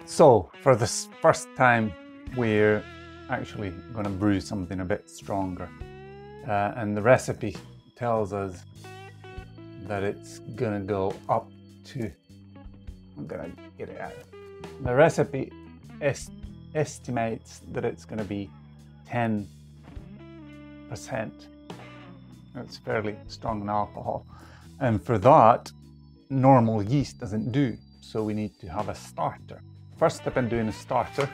So for this first time, we're actually going to brew something a bit stronger. And the recipe tells us that it's going to go up to, I'm going to get it out. The recipe estimates that it's going to be 10%. It's fairly strong in alcohol. And for that, normal yeast doesn't do. So we need to have a starter. First step in doing a starter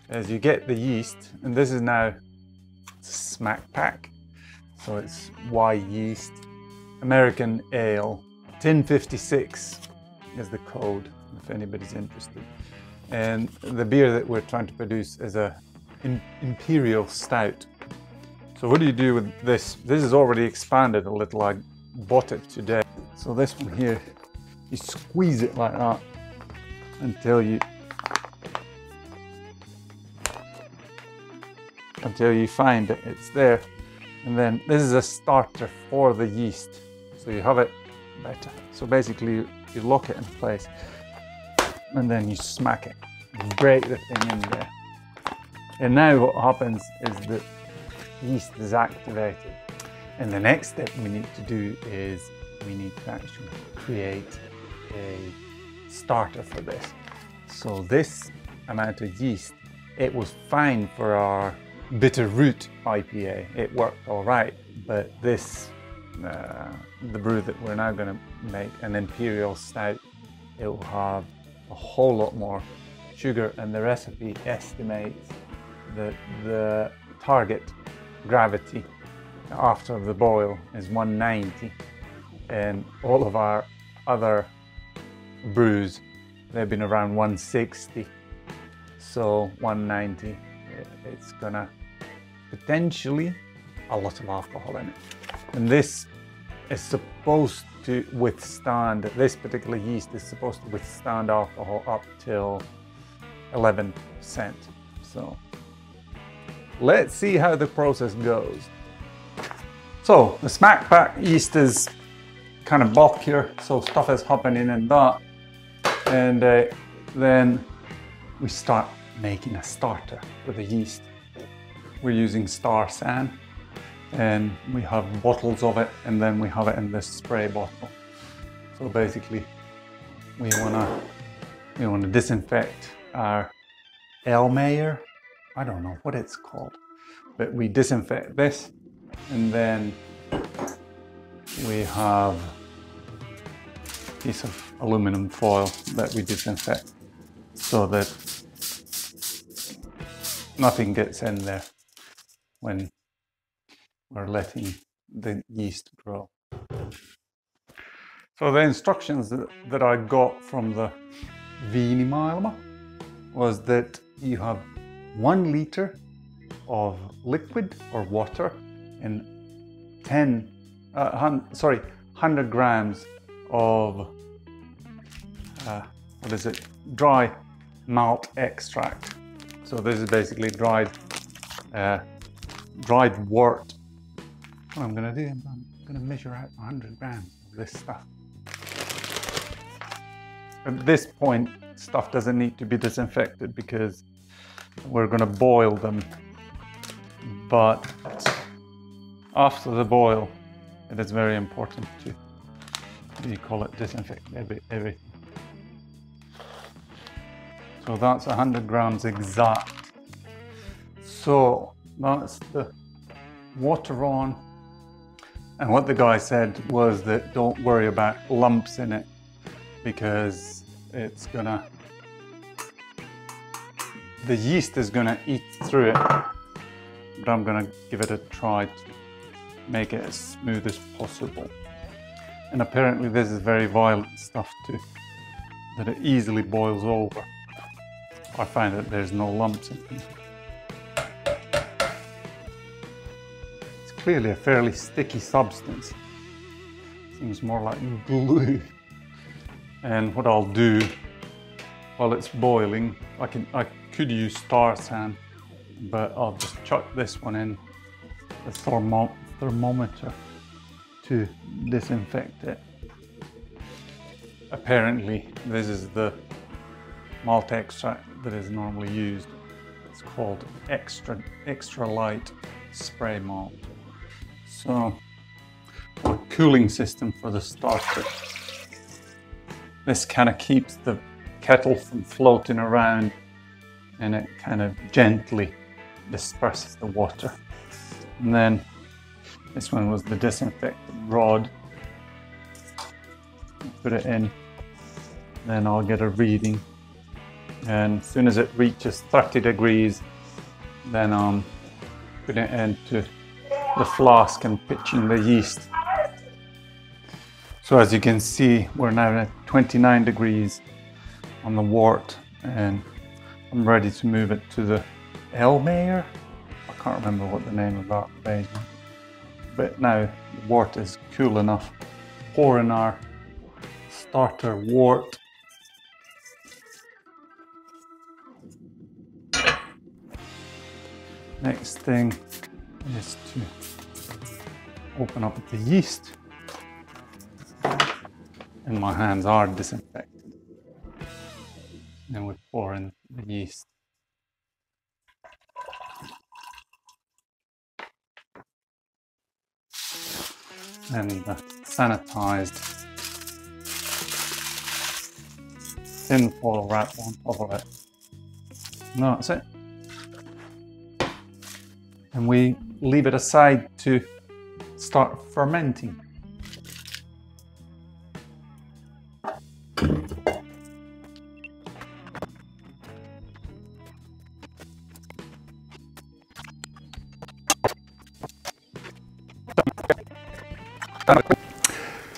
is you get the yeast, and this is now smack pack. So it's Y yeast, American ale, 1056 is the code if anybody's interested. And the beer that we're trying to produce is a Imperial stout. So what do you do with this? This is already expanded a little. I bought it today. So this one here, you squeeze it like that until you find it. It's there. And then this is a starter for the yeast. So you have it better. So basically you lock it in place and then you smack it, break the thing in there. And now what happens is that yeast is activated. And the next step we need to do is we need to actually create a starter for this. So this amount of yeast, it was fine for our bitter root IPA. It worked all right, but this, the brew that we're now going to make, an Imperial stout, it will have a whole lot more sugar, and the recipe estimates that the target gravity after the boil is 190, and all of our other brews, they've been around 160. So 190, it's gonna potentially a lot of alcohol in it. And this is supposed to withstand, this particular yeast is supposed to withstand alcohol up till 11%. So let's see how the process goes. So the smack pack yeast is kind of bulkier, so stuff is happening in that. And then we start making a starter for the yeast. We're using Star San, and we have bottles of it, and then we have it in this spray bottle. So basically we want to disinfect our Elmeyer, I don't know what it's called, but we disinfect this, and then we have a piece of aluminum foil that we disinfect so that nothing gets in there when we're letting the yeast grow. So the instructions that I got from the Viinimaailma was that you have 1 liter of liquid or water and 100 grams of dry malt extract. So this is basically dried wort. What I'm going to do, I'm going to measure out 100 grams of this stuff. At this point, stuff doesn't need to be disinfected because we're going to boil them. But after the boil, it is very important to, disinfect everything. So that's 100 grams exact. So that's the water on. And what the guy said was that don't worry about lumps in it because the yeast is gonna eat through it. But I'm gonna give it a try to make it as smooth as possible. And apparently this is very violent stuff too, that it easily boils over. I find that there's no lumps in it. It's clearly a fairly sticky substance. Seems more like glue. And what I'll do while it's boiling, I could use Star San, but I'll just chuck this one in the thermometer to disinfect it. Apparently this is the malt extract that is normally used. It's called extra light spray malt. So a cooling system for the starter. This kind of keeps the kettle from floating around, and it kind of gently disperses the water. And then this one was the disinfectant rod. Put it in, then I'll get a reading, and as soon as it reaches 30 degrees, then I'm putting it into the flask and pitching the yeast. So as you can see, we're now at 29 degrees on the wort, and I'm ready to move it to the Elmayer. I can't remember what the name of that is, but now the wort is cool enough. Pour in our starter wort. Next thing is to open up the yeast, and my hands are disinfected. And we pour in the yeast. And the sanitized tin foil wrap on top of it. And that's it. And we leave it aside to start fermenting.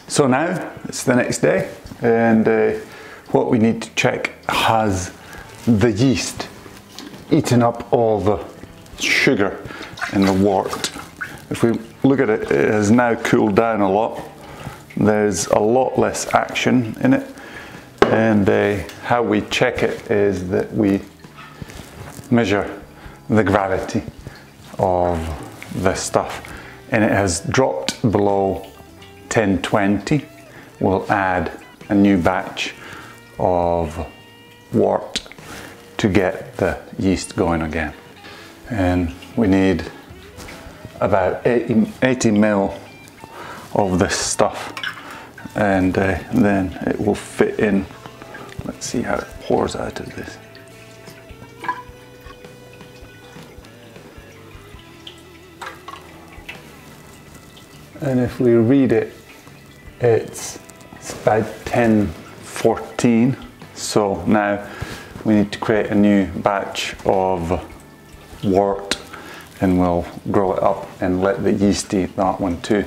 So now it's the next day, and what we need to check, has the yeast eaten up all the sugar in the wort. If we look at it, it has now cooled down a lot. There's a lot less action in it, and how we check it is that we measure the gravity of the stuff, and it has dropped below 1020. We'll add a new batch of wort to get the yeast going again. And we need about 80 mil of this stuff, and then it will fit in. Let's see how it pours out of this. And if we read it, it's about 1014. So now we need to create a new batch of wort, and we'll grow it up and let the yeast eat that one too.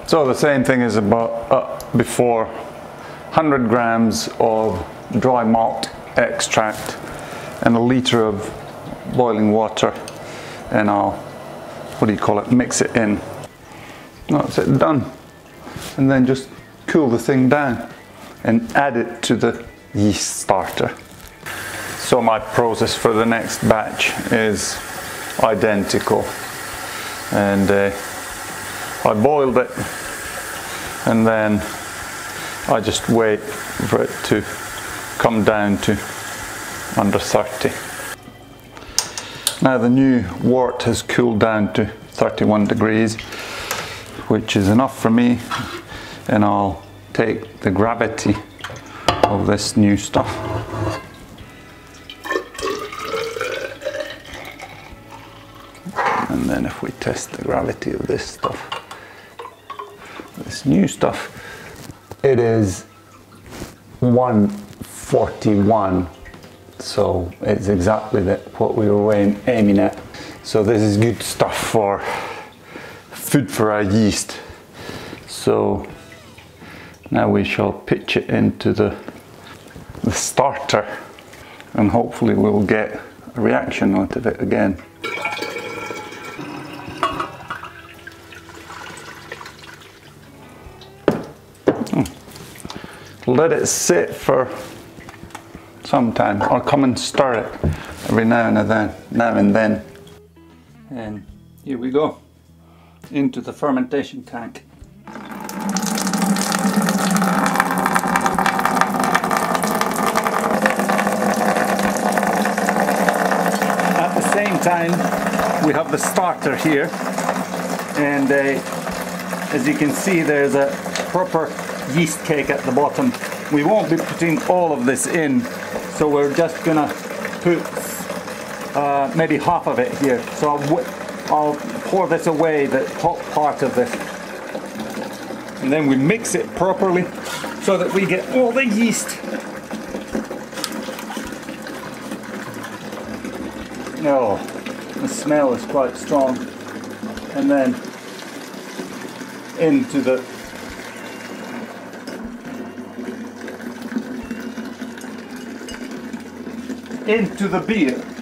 So the same thing as about before. 100 grams of dry malt extract and a litre of boiling water, and I'll, mix it in. That's it, done. And then just cool the thing down and add it to the yeast starter. So my process for the next batch is identical, and I boiled it, and then I just wait for it to come down to under 30. Now the new wort has cooled down to 31 degrees, which is enough for me, and I'll take the gravity of this new stuff. And then if we test the gravity of this stuff, this new stuff, it is 141, so it's exactly what we were aiming at. So this is good stuff for food for our yeast. So now we shall pitch it into the starter, and hopefully we'll get a reaction out of it again. Let it sit for some time, or come and stir it every now and then. And here we go, into the fermentation tank. time we have the starter here, and as you can see there's a proper yeast cake at the bottom. We won't be putting all of this in, so we're just gonna put maybe half of it here. So I'll pour this away, the top part of this, and then we mix it properly so that we get all the yeast. Oh, the smell is quite strong. And then into the beer.